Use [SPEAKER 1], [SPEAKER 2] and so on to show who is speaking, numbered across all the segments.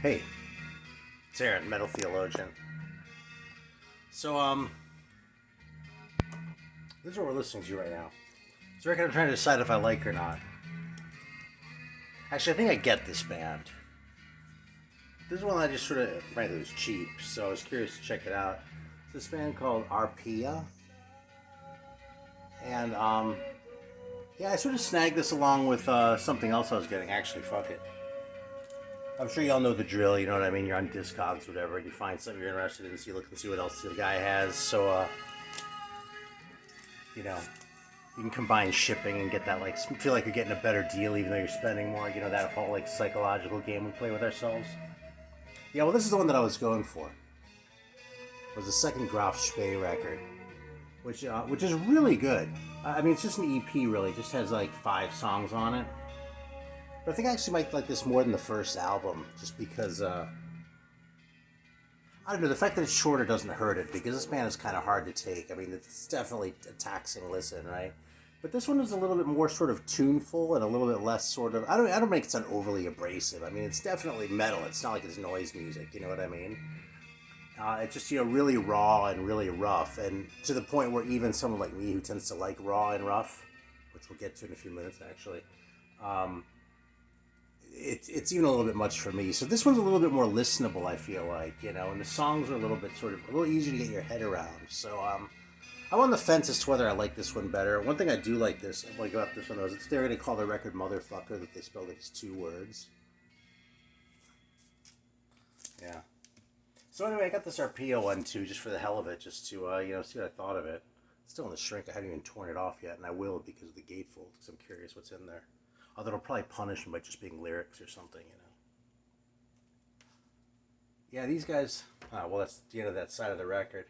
[SPEAKER 1] Hey, Tyrant, metal theologian. So, this is what we're listening to right now. It's a record I'm trying to decide if I like or not. Actually, I think I get this band. This is one I just sort of, frankly, was cheap, so I was curious to check it out. It's this band called Arpia. And, yeah, I sort of snagged this along with something else I was getting. Actually, fuck it. I'm sure y'all know the drill, you know what I mean? You're on Discogs, whatever, and you find something you're interested in, so you look and see what else the guy has. So, you know, you can combine shipping and get that, like, feel like you're getting a better deal even though you're spending more. You know, that whole, like, psychological game we play with ourselves. Yeah, well, this is the one that I was going for. It was the second Graf Spee record, which is really good. I mean, it's just an EP, really. It just has, like, 5 songs on it. But I think I actually might like this more than the first album, just because, I don't know, the fact that it's shorter doesn't hurt it, because this band is kind of hard to take. I mean, it's definitely a taxing listen, right? But this one is a little bit more sort of tuneful and a little bit less sort of... I don't make it sound overly abrasive. I mean, it's definitely metal. It's not like it's noise music, you know what I mean? It's just, you know, really raw and really rough, and to the point where even someone like me who tends to like raw and rough, which we'll get to in a few minutes, actually, um, it's even a little bit much for me. So this one's a little bit more listenable, I feel like, you know, and the songs are a little bit sort of a little easier to get your head around. So I'm on the fence as to whether I like this one better. One thing I do like about this one though is they're going to call the record "Motherfucker," that they spelled it as 2 words. Yeah. So anyway, I got this Arpeo one too, just for the hell of it, just to you know, see what I thought of it. It's still in the shrink. I haven't even torn it off yet, and I will because of the gatefold, because I'm curious what's in there. Although it'll probably punish me by just being lyrics or something, you know. Yeah, these guys. Well, that's the end of that side of the record.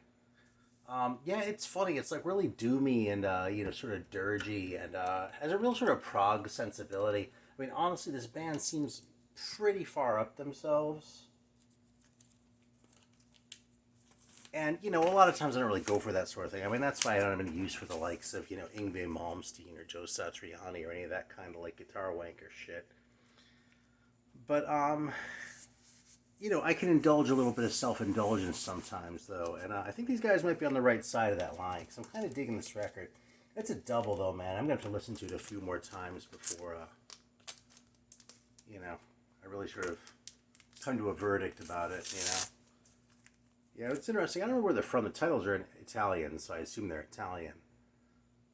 [SPEAKER 1] Yeah, it's funny. It's like really doomy and you know, sort of dirgy, and has a real sort of prog sensibility. I mean, honestly, this band seems pretty far up themselves. And, you know, a lot of times I don't really go for that sort of thing. I mean, that's why I don't have any use for the likes of, you know, Yngwie Malmsteen or Joe Satriani or any of that kind of, like, guitar wanker shit. But, you know, I can indulge a little bit of self-indulgence sometimes, though. And I think these guys might be on the right side of that line, because I'm kind of digging this record. It's a double, though, man. I'm going to have to listen to it a few more times before, you know, I really sort of come to a verdict about it, you know. Yeah, it's interesting. I don't know where they're from. The titles are in Italian, so I assume they're Italian.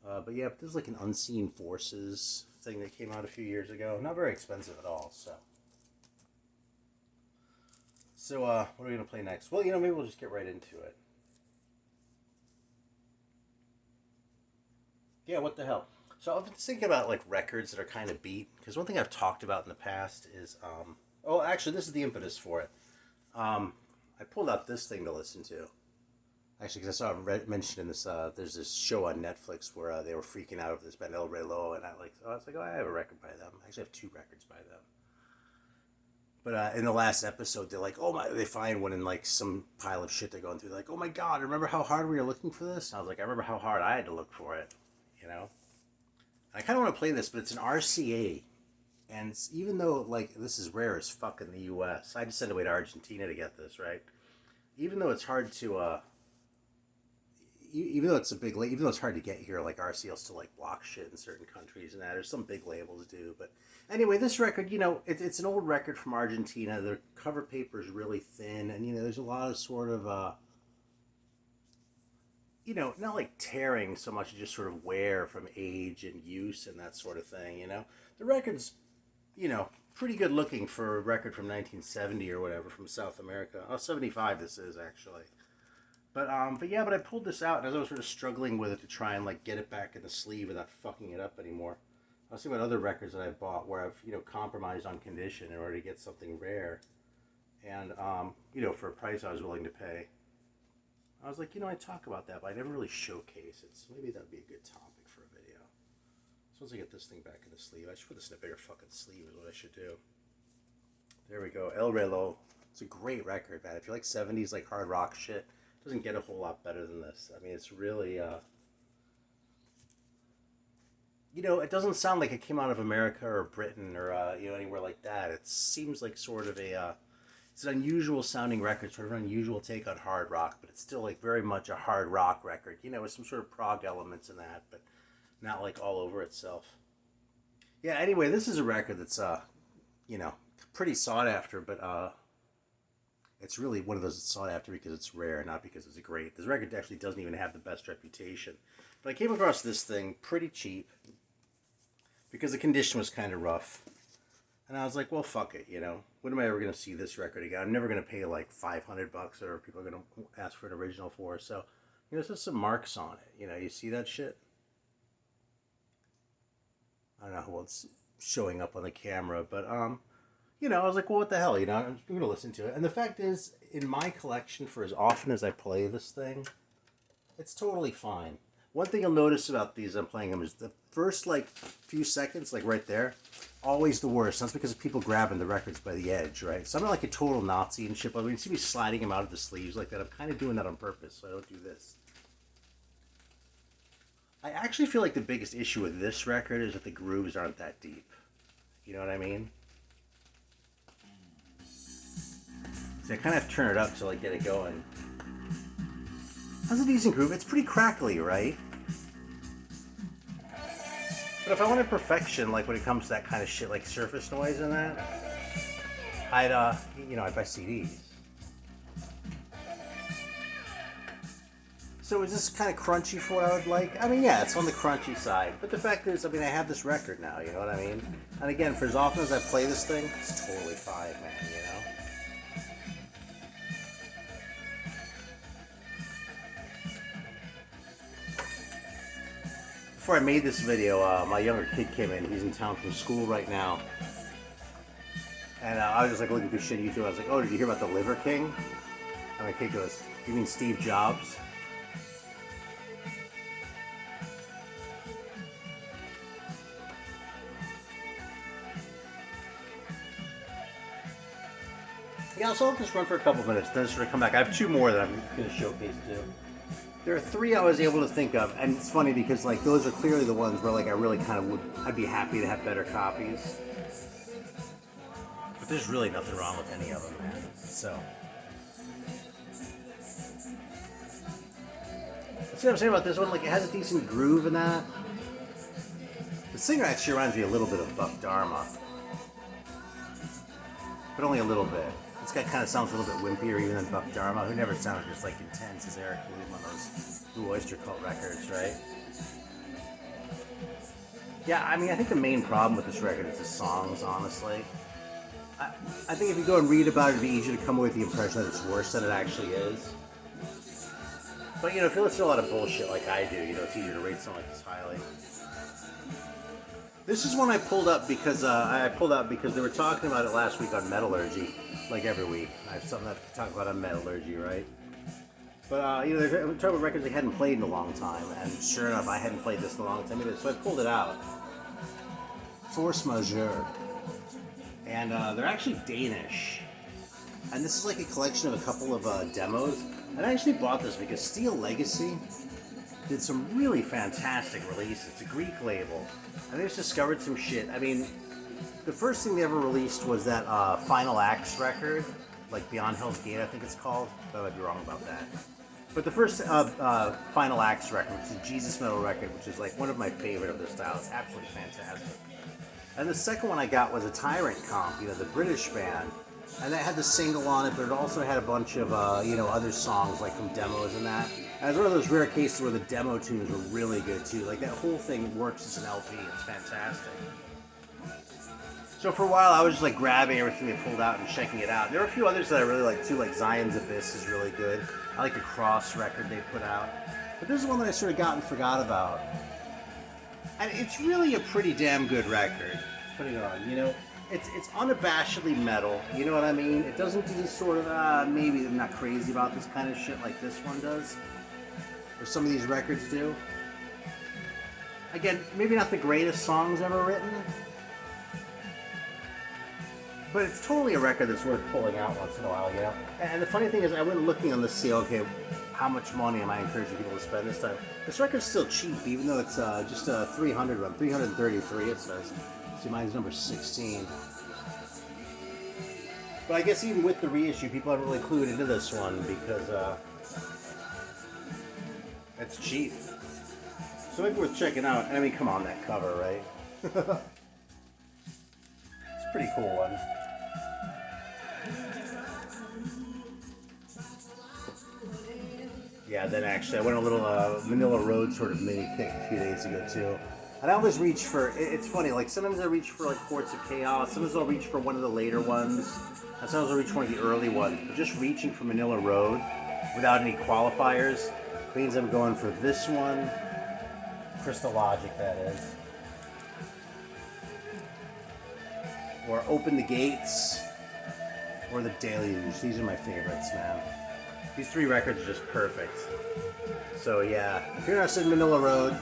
[SPEAKER 1] But yeah, this is like an Unseen Forces thing that came out a few years ago. Not very expensive at all, so. So, what are we going to play next? Well, you know, maybe we'll just get right into it. Yeah, what the hell? So I've been thinking about, like, records that are kind of beat. Because one thing I've talked about in the past is, oh, actually, this is the impetus for it. I pulled out this thing to listen to. Actually, because I saw it mentioned in this, there's this show on Netflix where they were freaking out over this band El Relo, and I was like, oh, I have a record by them. I actually have 2 records by them. But in the last episode, they're like, oh my, they find one in like some pile of shit they're going through. They're like, oh my god, remember how hard we were looking for this? And I was like, I remember how hard I had to look for it, you know? I kind of want to play this, but it's an RCA. And even though, like, this is rare as fuck in the U.S., I had to send away to Argentina to get this, right? Even though it's hard to, even though it's a big, even though it's hard to get here, like RCL still like block shit in certain countries and that. There's some big labels do, but anyway, this record, you know, it's an old record from Argentina. The cover paper is really thin, and you know, there's a lot of sort of, you know, not like tearing so much, just sort of wear from age and use and that sort of thing. You know, the record's, you know, pretty good looking for a record from 1970 or whatever from South America. Oh, 75 this is actually. But yeah, but I pulled this out, and as I was sort of struggling with it to try and like get it back in the sleeve without fucking it up anymore, I was thinking about other records that I've bought where I've, you know, compromised on condition in order to get something rare, and you know, for a price I was willing to pay. I was like, you know, I talk about that, but I never really showcase it, so maybe that'd be a good topic for a video. So once I get this thing back in the sleeve, I should put this in a bigger fucking sleeve is what I should do. There we go, El Relo. It's a great record, man. If you like 70s like hard rock shit, doesn't get a whole lot better than this. I mean, it's really, you know, it doesn't sound like it came out of America or Britain or, you know, anywhere like that. It seems like sort of a, It's an unusual sounding record, sort of an unusual take on hard rock, but it's still like very much a hard rock record, you know, with some sort of prog elements in that, but not like all over itself. Yeah, anyway, this is a record that's you know, pretty sought after, but it's really one of those that's sought after because it's rare, not because it's great. This record actually doesn't even have the best reputation. But I came across this thing pretty cheap because the condition was kind of rough. And I was like, well, fuck it, you know. When am I ever going to see this record again? I'm never going to pay like $500 or people are going to ask for an original for. So, you know, there's just some marks on it. You know, you see that shit? I don't know how well it's showing up on the camera, but, you know, I was like, well, what the hell, you know, I'm going to listen to it. And the fact is, in my collection, for as often as I play this thing, it's totally fine. One thing you'll notice about these I'm playing them is the first, like, few seconds, like right there, always the worst. That's because of people grabbing the records by the edge, right? So I'm not like a total Nazi and shit, but when you see me sliding them out of the sleeves like that, I'm kind of doing that on purpose, so I don't do this. I actually feel like the biggest issue with this record is that the grooves aren't that deep. You know what I mean? So I kind of have to turn it up to like get it going. That's a decent groove. It's pretty crackly, right? But if I wanted perfection, like when it comes to that kind of shit, like surface noise and that, I'd, you know, I'd buy CDs. So is this kind of crunchy for what I would like? I mean, yeah, it's on the crunchy side. But the fact is, I mean, I have this record now, you know what I mean? And again, for as often as I play this thing, it's totally fine, man, you know? Before I made this video, my younger kid came in. He's in town from school right now. And I was just like looking through shit on YouTube. I was like, oh, did you hear about the Liver King? And my kid goes, you mean Steve Jobs? Yeah, so I'll just run for a couple minutes, then sort of come back. I have two more that I'm going to showcase too. There are three I was able to think of, and it's funny because like those are clearly the ones where like I really kind of would, I'd be happy to have better copies. But there's really nothing wrong with any of them, man. So. See what I'm saying about this one? Like it has a decent groove in that. The singer actually reminds me a little bit of Buck Dharma. But only a little bit. This guy kind of sounds a little bit wimpier even than Buck Dharma, who never sounded just like intense as Eric William on those Blue Oyster Cult records, right? Yeah, I mean, I think the main problem with this record is the songs, honestly. I think if you go and read about it, it'd be easy to come away with the impression that it's worse than it actually is. But, you know, if you listen to a lot of bullshit like I do, you know, it's easier to rate something like this highly. This is one I pulled up because they were talking about it last week on Metallurgy, like every week. I have something to talk about on Metallurgy, right? But you know, they're talking about records they hadn't played in a long time, and sure enough, I hadn't played this in a long time either. So I pulled it out. Force Majeure, and they're actually Danish, and this is like a collection of a couple of demos. And I actually bought this because Steel Legacy did some really fantastic releases. It's a Greek label. And they just discovered some shit. I mean, the first thing they ever released was that Final Acts record, like Beyond Hell's Gate, I think it's called. I might be wrong about that. But the first Final Acts record, which is a Jesus Metal record, which is like one of my favorite of their style. It's absolutely fantastic. And the second one I got was a Tyrant comp, you know, the British band. And that had the single on it, but it also had a bunch of, you know, other songs, like from demos and that. And it's one of those rare cases where the demo tunes were really good, too. Like, that whole thing works as an LP. It's fantastic. So for a while, I was just, like, grabbing everything they pulled out and checking it out. There are a few others that I really like, too, like Zion's Abyss is really good. I like the Cross record they put out. But this is one that I sort of got and forgot about. And it's really a pretty damn good record, putting it on, you know. It's unabashedly metal, you know what I mean? It doesn't do this sort of, maybe I'm not crazy about this kind of shit like this one does. Or some of these records do. Again, maybe not the greatest songs ever written. But it's totally a record that's worth pulling out once in a while, you know? And the funny thing is, I went looking on this to see, okay, how much money am I encouraging people to spend this time? This record's still cheap, even though it's just a 300 run, 333 it says. See, mine's number 16. But I guess even with the reissue, people haven't really clued into this one because it's cheap. So maybe worth checking out. I mean, come on, that cover, right? It's a pretty cool one. Yeah, then actually I went a little Manila Road sort of mini pick a few days ago too. And I always reach for, it's funny, like sometimes I reach for like Courts of Chaos, sometimes I'll reach for one of the later ones, and sometimes I'll reach for one of the early ones. But just reaching for Manila Road without any qualifiers means I'm going for this one, Crystal Logic that is. Or Open the Gates, or The Deluge. These are my favorites, man. These three records are just perfect. So yeah, if you're interested in Manila Road,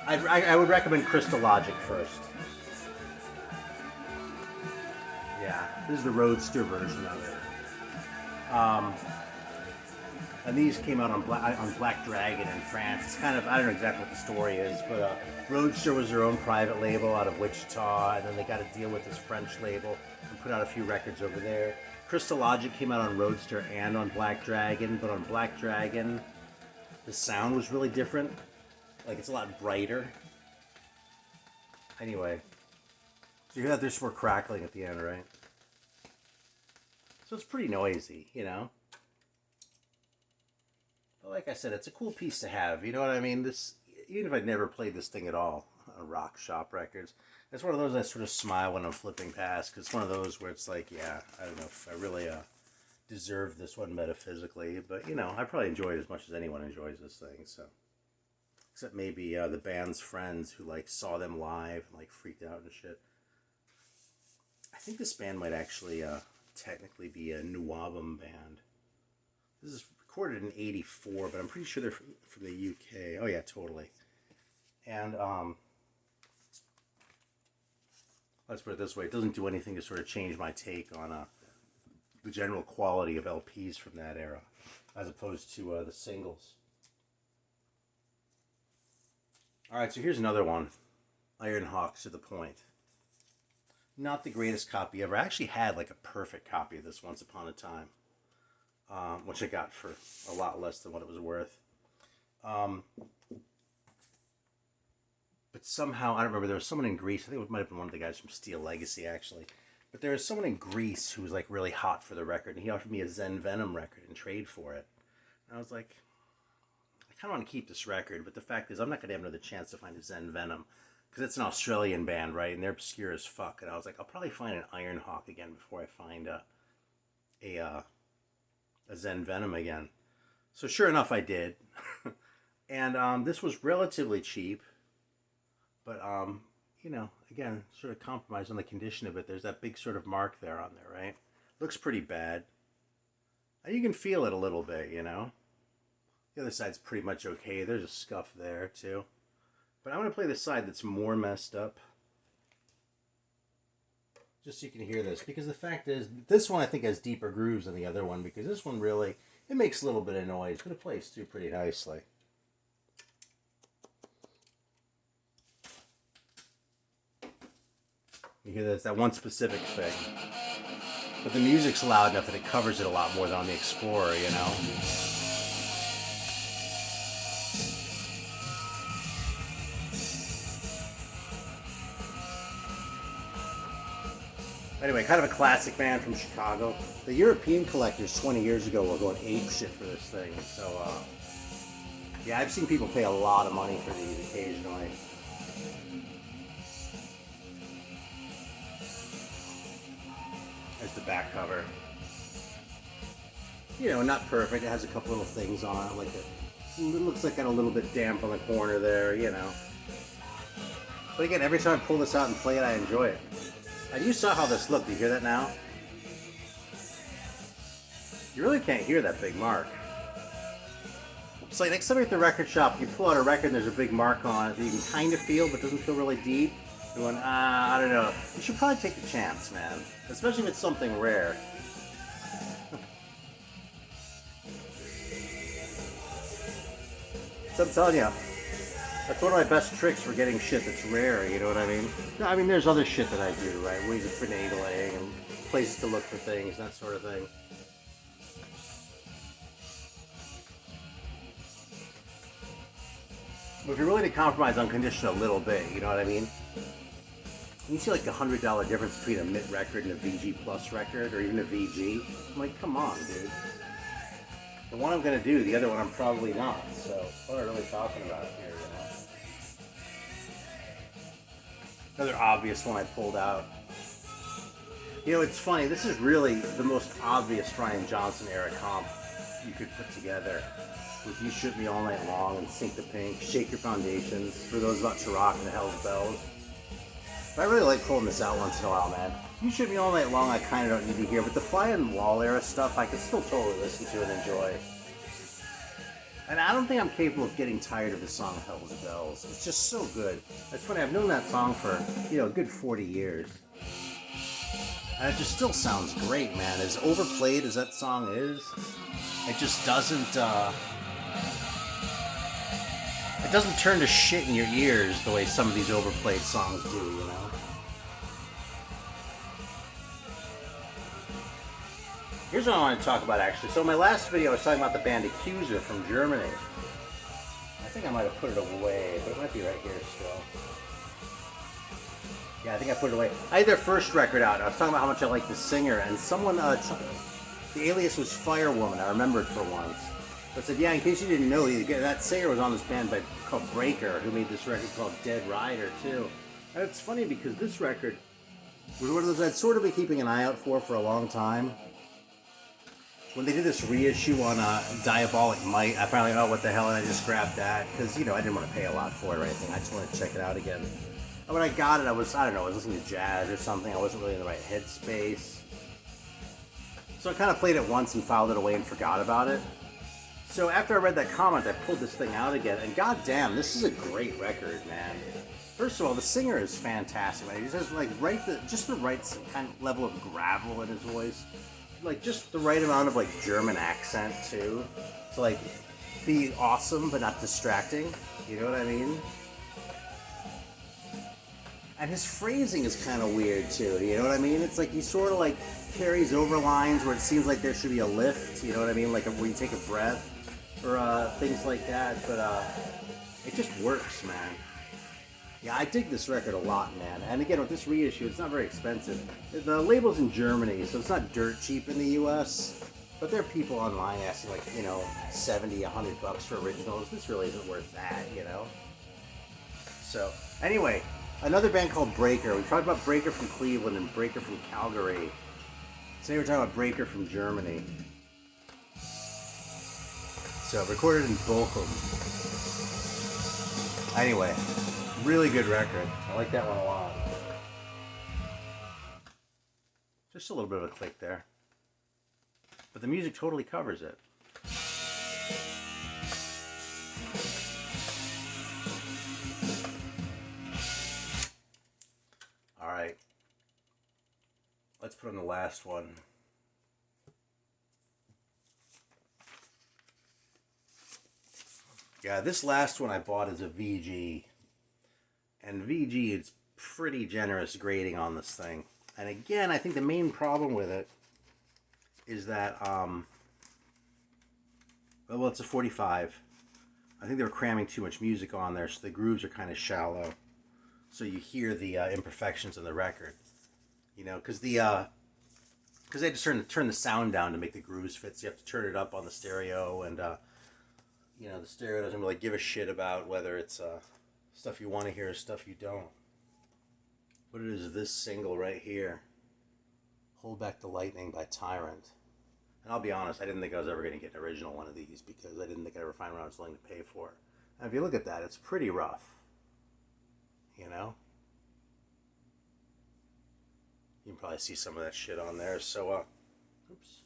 [SPEAKER 1] I would recommend Crystal Logic first. Yeah, this is the Roadster version of it. And these came out on Black Dragon in France. It's kind of, I don't know exactly what the story is, but Roadster was their own private label out of Wichita, and then they got to deal with this French label and put out a few records over there. Crystal Logic came out on Roadster and on Black Dragon, but on Black Dragon, the sound was really different. Like, it's a lot brighter. Anyway, so you hear that there's more crackling at the end, right? So it's pretty noisy, you know? But like I said, it's a cool piece to have, you know what I mean? This, even if I'd never played this thing at all on Rock Shop Records, it's one of those I sort of smile when I'm flipping past, because it's one of those where it's like, yeah, I don't know if I really deserve this one metaphysically, but, you know, I probably enjoy it as much as anyone enjoys this thing, so. Except maybe the band's friends who, like, saw them live and, like, freaked out and shit. I think this band might actually technically be a New Album band. This is recorded in '84, but I'm pretty sure they're from the UK. Oh, yeah, totally. And, let's put it this way. It doesn't do anything to sort of change my take on the general quality of LPs from that era, as opposed to the singles. Alright, so here's another one. Iron Hawks to the Point. Not the greatest copy ever. I actually had like a perfect copy of this once upon a time. Which I got for a lot less than what it was worth. But somehow, I don't remember, there was someone in Greece, I think it might have been one of the guys from Steel Legacy actually. But there was someone in Greece who was like really hot for the record, and he offered me a Zen Venom record in trade for it. And I was like, I kind of want to keep this record, but the fact is I'm not going to have another chance to find a Zen Venom, because it's an Australian band, right, and they're obscure as fuck. And I was like, I'll probably find an Iron Hawk again before I find a Zen Venom again. So sure enough, I did. And this was relatively cheap, but you know, again, sort of compromise on the condition of it. There's that big sort of mark there on there, right? Looks pretty bad. And you can feel it a little bit, you know? The other side's pretty much okay. There's a scuff there, too. But I'm going to play the side that's more messed up. Just so you can hear this. Because the fact is, this one I think has deeper grooves than the other one. Because this one really, it makes a little bit of noise. But it plays through pretty nicely. You hear that one specific thing. But the music's loud enough that it covers it a lot more than on the Explorer, you know? Anyway, kind of a classic band from Chicago. The European collectors 20 years ago were going ape shit for this thing. So, yeah, I've seen people pay a lot of money for these occasionally. There's the back cover. You know, not perfect. It has a couple little things on it. Like it looks like it got a little bit damp on the corner there, you know. But again, every time I pull this out and play it, I enjoy it. And you saw how this looked. Do you hear that now? You really can't hear that big mark. It's like next time you're at the record shop, you pull out a record and there's a big mark on it that you can kind of feel, but doesn't feel really deep. You're going, I don't know. You should probably take the chance, man. Especially if it's something rare. So I'm telling you, that's one of my best tricks for getting shit that's rare, you know what I mean? No, I mean, there's other shit that I do, right? Ways of finagling and places to look for things, that sort of thing. But if you're willing to compromise on condition a little bit, you know what I mean? You see like the $100 difference between a MIT record and a VG Plus record, or even a VG. I'm like, come on, dude. The one I'm gonna do, the other one I'm probably not. So what are we really talking about here, you know? Another obvious one I pulled out. You know, it's funny. This is really the most obvious Brian Johnson era comp you could put together. With You Shoot Me All Night Long and Sink the Pink, Shake Your Foundations, For Those About to Rock and the Hell's Bells. But I really like pulling this out once in a while, man. You Shoot Me All Night Long I kind of don't need to hear, but the Fly on the Wall era stuff I can still totally listen to and enjoy. And I don't think I'm capable of getting tired of the song Hell's Bells. It's just so good. It's funny, I've known that song for, you know, a good 40 years. And it just still sounds great, man. As overplayed as that song is, it just doesn't, it doesn't turn to shit in your ears the way some of these overplayed songs do, you know? Here's what I want to talk about, actually. So in my last video, I was talking about the band Accuser from Germany. I think I might have put it away, but it might be right here still. Yeah, I think I put it away. I had their first record out. I was talking about how much I like the singer, and someone, the alias was Firewoman, I remembered for once. But said, yeah, in case you didn't know, that singer was on this band called Breaker, who made this record called Dead Rider, too. And it's funny because this record was one of those I'd sort of been keeping an eye out for a long time. When they did this reissue on Diabolic Might, I finally, oh, what the hell, and I just grabbed that. Because, you know, I didn't want to pay a lot for it or anything. I just wanted to check it out again. And when I got it, I was listening to jazz or something. I wasn't really in the right headspace. So I kind of played it once and filed it away and forgot about it. So after I read that comment, I pulled this thing out again, and goddamn, this is a great record, man. First of all, the singer is fantastic, man. He has like just the right kind of level of gravel in his voice, like just the right amount of like German accent too, to like be awesome but not distracting. You know what I mean? And his phrasing is kind of weird too. You know what I mean? It's like he sort of like carries over lines where it seems like there should be a lift. You know what I mean? Like where you take a breath. Or things like that, but it just works, man. Yeah, I dig this record a lot, man. And again, with this reissue, it's not very expensive. The label's in Germany, so it's not dirt cheap in the US. But there are people online asking, like, you know, $70, $100 for originals. This really isn't worth that, you know? So, anyway, another band called Breaker. We talked about Breaker from Cleveland and Breaker from Calgary. Today we're talking about Breaker from Germany. So, recorded in Bochum. Anyway, really good record. I like that one a lot. Just a little bit of a click there. But the music totally covers it. Alright. Let's put on the last one. Yeah, this last one I bought is a VG. And VG is pretty generous grading on this thing. And again, I think the main problem with it is that, well, it's a 45. I think they were cramming too much music on there, so the grooves are kind of shallow. So you hear the imperfections in the record. You know, because they had to turn the sound down to make the grooves fit, so you have to turn it up on the stereo, and you know, the stereo doesn't really give a shit about whether it's stuff you want to hear or stuff you don't. But it is this single right here, Hold Back the Lightning by Tyrant. And I'll be honest, I didn't think I was ever going to get an original one of these because I didn't think I'd ever find one I was willing to pay for. And if you look at that, it's pretty rough. You know? You can probably see some of that shit on there. So, oops.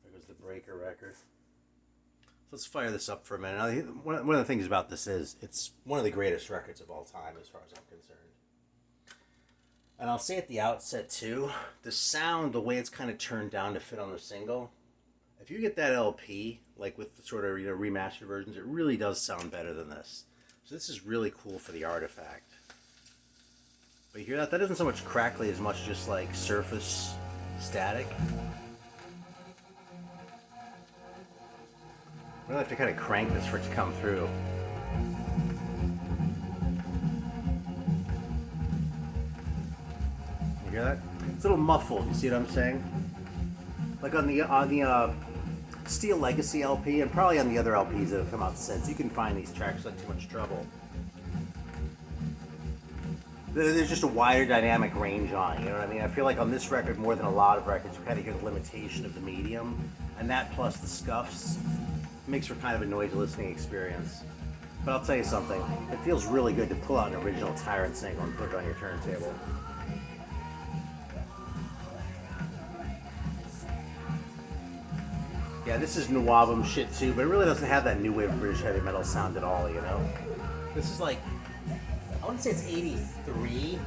[SPEAKER 1] There goes the Breaker record. Let's fire this up for a minute. Now, one of the things about this is it's one of the greatest records of all time as far as I'm concerned. And I'll say at the outset too, the sound, the way it's kind of turned down to fit on the single, if you get that LP, like with the sort of, you know, remastered versions, it really does sound better than this. So this is really cool for the artifact. But you hear that? That isn't so much crackly as much just like surface static. We'll have to kind of crank this for it to come through. You hear that? It's a little muffled. You see what I'm saying? Like on the Steel Legacy LP, and probably on the other LPs that have come out since, you can find these tracks like Too Much Trouble. There's just a wider dynamic range on it, you know what I mean? I feel like on this record, more than a lot of records, you kind of hear the limitation of the medium, and that plus the scuffs makes for kind of a noisy listening experience. But I'll tell you something, it feels really good to pull out an original Tyrant single and put it on your turntable. Yeah, this is new album shit too, but it really doesn't have that new wave British heavy metal sound at all, you know? This is like, I want to say it's 83.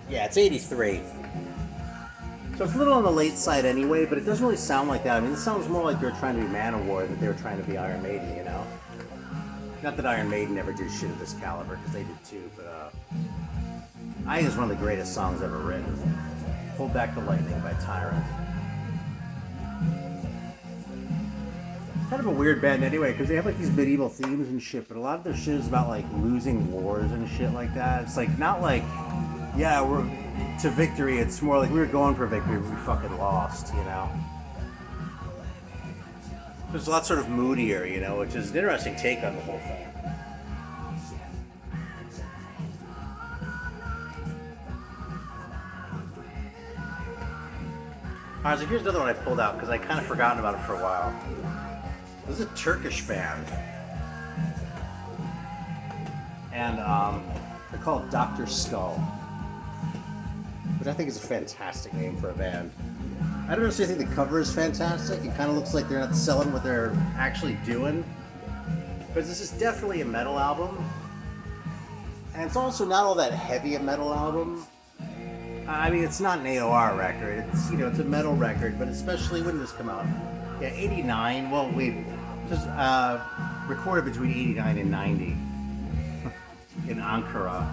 [SPEAKER 1] Yeah, it's 83. So it's a little on the late side anyway, but it doesn't really sound like that. I mean, it sounds more like they were trying to be Manowar than they were trying to be Iron Maiden, you know? Not that Iron Maiden never did shit of this caliber, because they did too, but I think it's one of the greatest songs ever written. Hold Back the Lightning by Tyrant. Kind of a weird band anyway, because they have like these medieval themes and shit, but a lot of their shit is about like losing wars and shit like that. It's like not like, yeah, we're to victory. It's more like we were going for victory, but we fucking lost, you know. There's a lot sort of moodier, you know, which is an interesting take on the whole thing. Alright, so here's another one I pulled out because I kind of forgotten about it for a while. This is a Turkish band, and they're called Dr. Skull, which I think is a fantastic name for a band. I don't necessarily think the cover is fantastic. It kind of looks like they're not selling what they're actually doing, but this is definitely a metal album, and it's also not all that heavy a metal album. I mean, it's not an AOR record. It's, you know, it's a metal record, but especially when did this come out? Yeah, 89. Well, we just recorded between 89 and 90 in Ankara.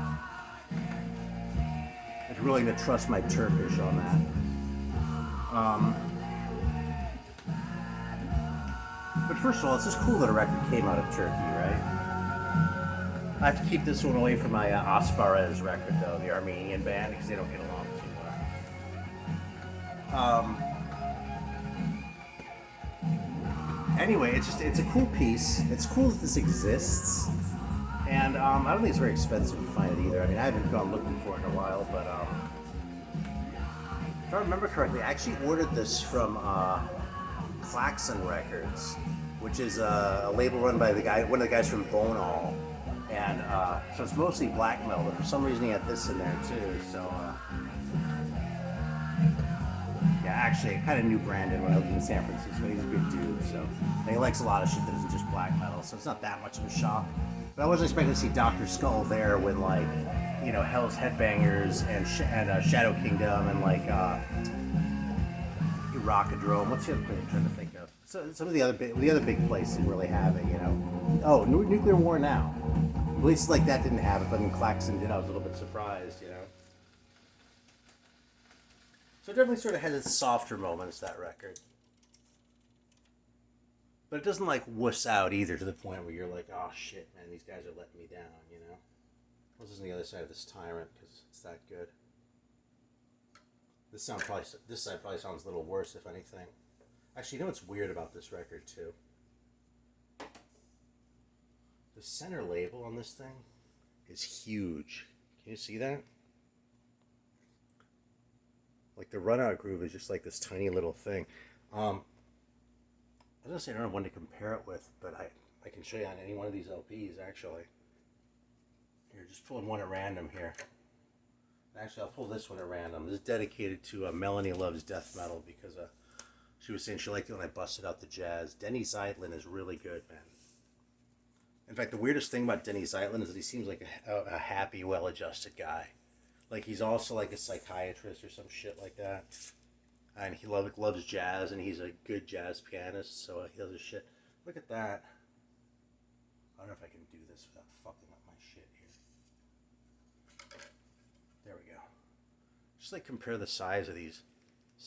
[SPEAKER 1] I'm really going to trust my Turkish on that. But first of all, it's just cool that a record came out of Turkey, right? I have to keep this one away from my Asparez record, though, the Armenian band, because they don't get along too well. Anyway, it's a cool piece. It's cool that this exists, and I don't think it's very expensive to find it either. I mean, I haven't gone looking for it in a while, but if I remember correctly, I actually ordered this from Klaxon Records, which is a label run by one of the guys from Bonal, and so it's mostly black metal. But for some reason, he had this in there too. So. Yeah, actually, I kind of knew Brandon when I lived in San Francisco. He's a good dude, so and he likes a lot of shit that isn't just black metal, so it's not that much of a shock. But I wasn't expecting to see Dr. Skull there with, like, you know, Hell's Headbangers and Shadow Kingdom and, like, Rockadrome. What's the other place I'm trying to think of? So, some of the other big places really have it, you know. Oh, Nuclear War Now. Places like that didn't have it, but when Klaxon did, I was a little bit surprised, you know. So it definitely sort of has its softer moments, that record. But it doesn't, like, wuss out either to the point where you're like, oh shit, man, these guys are letting me down, you know? This is on the other side of this Tyrant, because it's that good. This side probably sounds a little worse, if anything. Actually, you know what's weird about this record, too? The center label on this thing is huge. Can you see that? Like, the run-out groove is just like this tiny little thing. I was going to say I don't have one to compare it with, but I can show you on any one of these LPs, actually. Here, just pulling one at random here. Actually, I'll pull this one at random. This is dedicated to Melanie Loves Death Metal, because she was saying she liked it when I busted out the jazz. Denny Zeitlin is really good, man. In fact, the weirdest thing about Denny Zeitlin is that he seems like a happy, well-adjusted guy. Like, he's also like a psychiatrist or some shit like that. And he loves jazz, and he's a good jazz pianist, so he does his shit. Look at that. I don't know if I can do this without fucking up my shit here. There we go. Just like compare the size of these.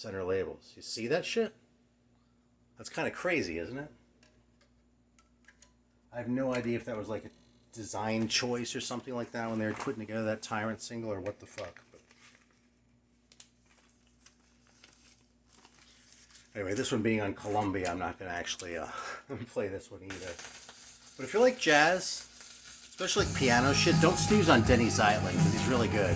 [SPEAKER 1] center labels. You see that shit? That's kind of crazy, isn't it? I have no idea if that was like a design choice or something like that when they were putting together that Tyrant single, or what the fuck. But anyway, this one being on Columbia, I'm not going to actually play this one either. But if you like jazz, especially like piano shit, don't snooze on Denny Zeitlin, because he's really good.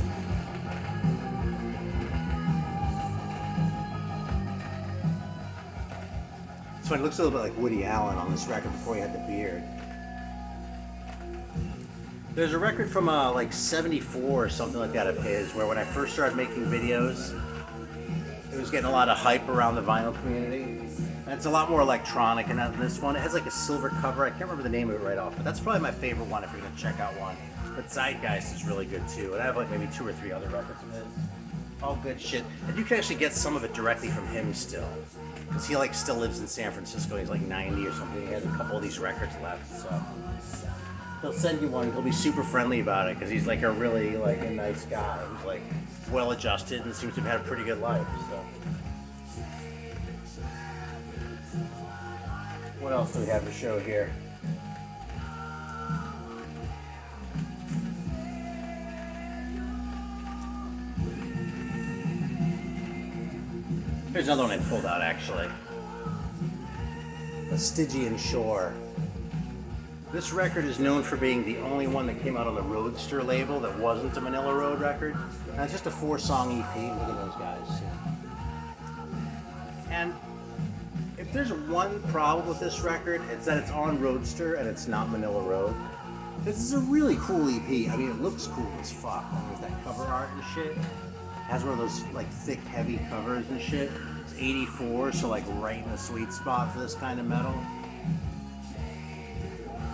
[SPEAKER 1] So it looks a little bit like Woody Allen on this record before he had the beard. There's a record from like 74 or something like that of his, where when I first started making videos, it was getting a lot of hype around the vinyl community. And it's a lot more electronic, and this one, it has like a silver cover. I can't remember the name of it right off, but that's probably my favorite one if you're gonna check out one. But Zeitgeist is really good too, and I have like maybe 2 or 3 other records of his. All good shit. And you can actually get some of it directly from him still. Because he like still lives in San Francisco. He's like 90 or something. He has a couple of these records left, so he'll send you one. He'll be super friendly about it because he's like a really like a nice guy who's like well adjusted and seems to have had a pretty good life. So what else do we have to show here? Here's another one I pulled out, actually. A Stygian Shore. This record is known for being the only one that came out on the Roadster label that wasn't a Manila Road record. And it's just a 4-song EP. Look at those guys. And if there's one problem with this record, it's that it's on Roadster and it's not Manila Road. This is a really cool EP. I mean, it looks cool as fuck. There's that cover art and shit. It has one of those like thick, heavy covers and shit. It's 84, so like right in the sweet spot for this kind of metal.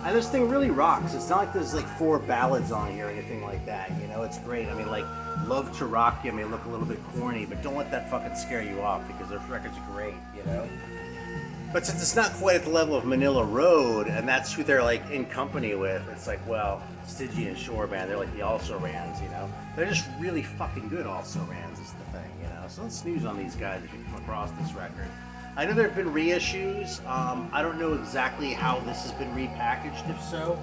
[SPEAKER 1] And this thing really rocks. It's not like there's like 4 ballads on here or anything like that. You know, it's great. I mean, like Love to Rock You may look a little bit corny, but don't let that fucking scare you off because those records are great. You know. But since it's not quite at the level of Manila Road, and that's who they're like in company with, it's like, well, Stygian Shore band, they're like the also-rans, you know? They're just really fucking good also-rans is the thing, you know? So don't snooze on these guys if you come across this record. I know there have been reissues. I don't know exactly how this has been repackaged, if so.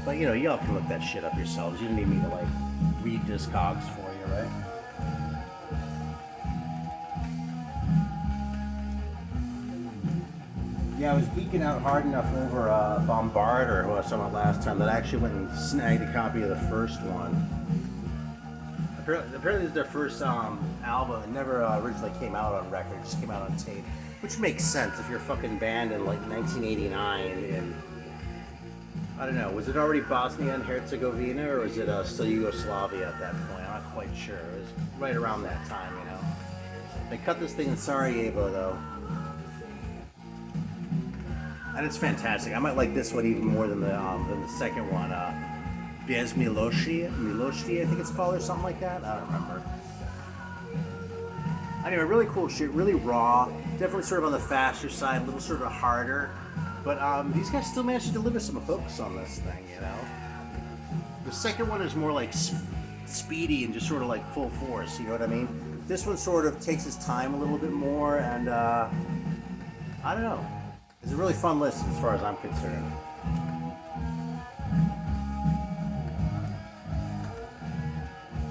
[SPEAKER 1] But, you know, y'all can look that shit up yourselves. You don't need me to, like, read Discogs for you, right? Yeah, I was geeking out hard enough over Bombarda, who I was talking about last time, that I actually went and snagged a copy of the first one. Apparently this is their first album. It never originally came out on record, it just came out on tape. Which makes sense if you're a fucking band in like 1989 and I don't know, was it already Bosnia and Herzegovina or was it still Yugoslavia at that point? I'm not quite sure. It was right around that time, you know. They cut this thing in Sarajevo though. And it's fantastic. I might like this one even more than the second one. Bez Miloshi, I think it's called, or something like that. I don't remember. Anyway, really cool shit, really raw. Definitely sort of on the faster side, a little sort of harder. But these guys still managed to deliver some hooks on this thing, you know? The second one is more like speedy and just sort of like full force, you know what I mean? This one sort of takes its time a little bit more, and I don't know. It's a really fun listen as far as I'm concerned.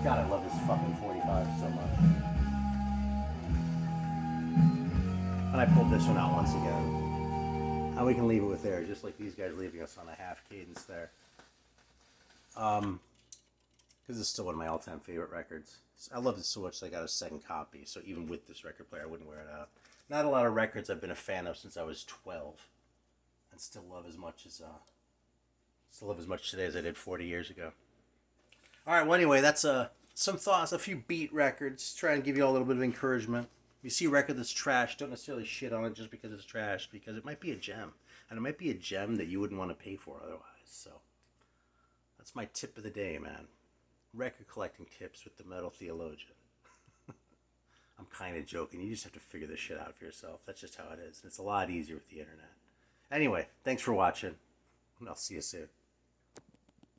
[SPEAKER 1] God, I love this fucking 45 so much. And I pulled this one out once again. And we can leave it with there, just like these guys leaving us on a half cadence there. Because it's still one of my all-time favorite records. I love it so much that I got a second copy, so even with this record player, I wouldn't wear it out. Not a lot of records I've been a fan of since I was 12, and still love as much today as I did 40 years ago. All right. Well, anyway, that's some thoughts, a few beat records. Try and give you all a little bit of encouragement. If you see a record that's trash, don't necessarily shit on it just because it's trash, because it might be a gem, and it might be a gem that you wouldn't want to pay for otherwise. So that's my tip of the day, man. Record collecting tips with the Metal Theologian. I'm kind of joking. You just have to figure this shit out for yourself. That's just how it is. It's a lot easier with the internet. Anyway, thanks for watching, and I'll see you soon.